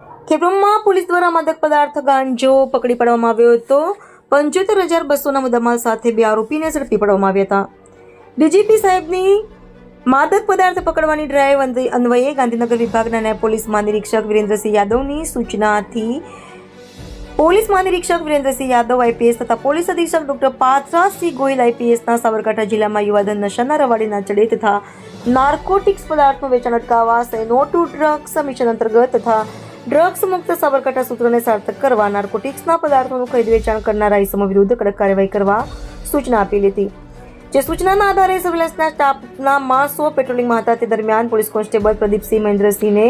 ખેબ્રોનમાં police દ્વારા માદક પદાર્થ ગાંજો પકડી પાડવામાં આવ્યો હતો. 75,200ના મુદ્દામાલ સાથે 2 આરોપીને ઝડપી પાડવામાં આવ્યા હતા. ડીજીપી સાહેબની માદક પદાર્થ પકડવાની ડ્રાઈવ અન્વયે ગાંધીનગર વિભાગના નાયબ પોલીસ મહાનિરીક્ષક વિરેન્દ્રસિંહ યાદવની સૂચનાથી પોલીસ મહાનિરીક્ષક વિરેન્દ્રસિંહ યાદવ આઈપીએસ તથા પોલીસ અધિક્ષક ડોક્ટર પાર્થરાજસિંહ ગોહિલ આઈપીએસના સાબરકાંઠા જિલ્લામાં યુવાધન નશાના રવાડે ના ચડે તથા નાર્કોટિક્સ પદાર્થનું વેચાણ અટકાવવા સે નો ટુ ડ્રગ્સ મિશન અંતર્ગત તથા ડ્રગ્સ મુક્ત સાબરકાંઠા સૂત્રોને સાર્થક કરવા નાર્કોટિક્સના પદાર્થોનું ખરીદ વેચાણ કરનારા ઇસમો વિરુદ્ધ કડક કાર્યવાહી કરવા સૂચના આપેલી હતી. જે સૂચનાના આધારે સર્વેલન્સના સ્ટાફના માણસો પેટ્રોલિંગમાં હતા. તે દરમિયાન પોલીસ કોન્સ્ટેબલ પ્રદીપસિંહ મહેન્દ્રસિંહને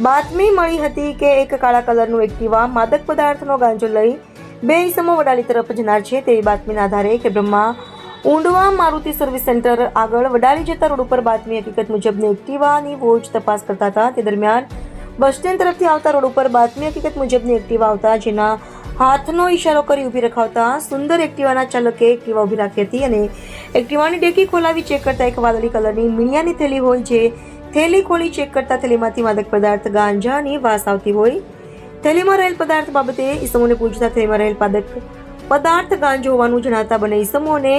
બાતમી મળી હતી કે એક કાળા કલરનું એક્ટિવા માદક પદાર્થનો ગાંજો લઈ 2 ઇસમો વડાલી તરફ જનાર છે. તેવી બાતમીના આધારે ખેબ્રોમાં ઊંડવા મારુતિ સર્વિસ સેન્ટર આગળ વડાલી જતા રોડ ઉપર બાતમી હકીકત મુજબની એક્ટિવાની વોચ તપાસ કરતા હતા. તે દરમિયાન બસ સ્ટેન્ડ તરફથી આવતા રોડ ઉપર બાતમી હકીકત મુજબની એક્ટિવા આવતા જેના હાથનો ઇશારો કરી ઊભી રખાવતા સુંદર એક્ટિવાના ચાલકે એક્ટિવા ઊભી રાખી હતી અને એક્ટિવાની ડેકી ખોલાવી ચેક કરતા એક વાદળી કલરની મીણિયાની થેલી હોય. જે થેલી ખોલી ચેક કરતા થેલીમાંથી માદક પદાર્થ ગાંજાની વાસ આવતી હોય. થેલીમાં રહેલ પદાર્થ બાબતે ઈસમોને પૂછતા થેલીમાં રહેલ માદક પદાર્થ ગાંજો હોવાનું જણાતા બંને ઈસમોને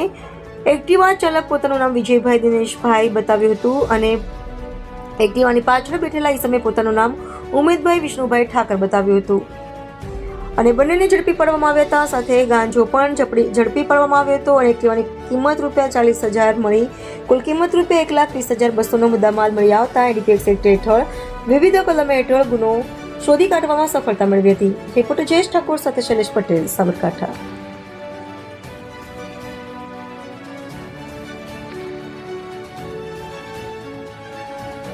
એક્ટિવા ચાલક પોતાનું નામ વિજયભાઈ દિનેશભાઈ બતાવ્યું હતું અને એક્ટિવાની પાછળ બેઠેલા ઈસમે પોતાનું નામ ઉમેદભાઈ વિષ્ણુભાઈ ઠાકર બતાવ્યું હતું અને બંનેને ઝડપી પાડવામાં આવ્યા હતા. સાથે ગાંજો પણ ઝડપી પાડવામાં આવ્યો હતો અને એક્ટિવાની કિંમત ₹40,000 મળી કુલ કિંમત ₹1,20,200નો મુદ્દામાલ મળી આવતા એડીપીએક્સ એક્ટ હેઠળ વિવિધ કલમો હેઠળ ગુનો શોધી કાઢવામાં સફળતા મેળવી હતી. રિપોર્ટર જયેશ ઠાકોર સાથે શૈલેષ પટેલ, સાબરકાંઠા.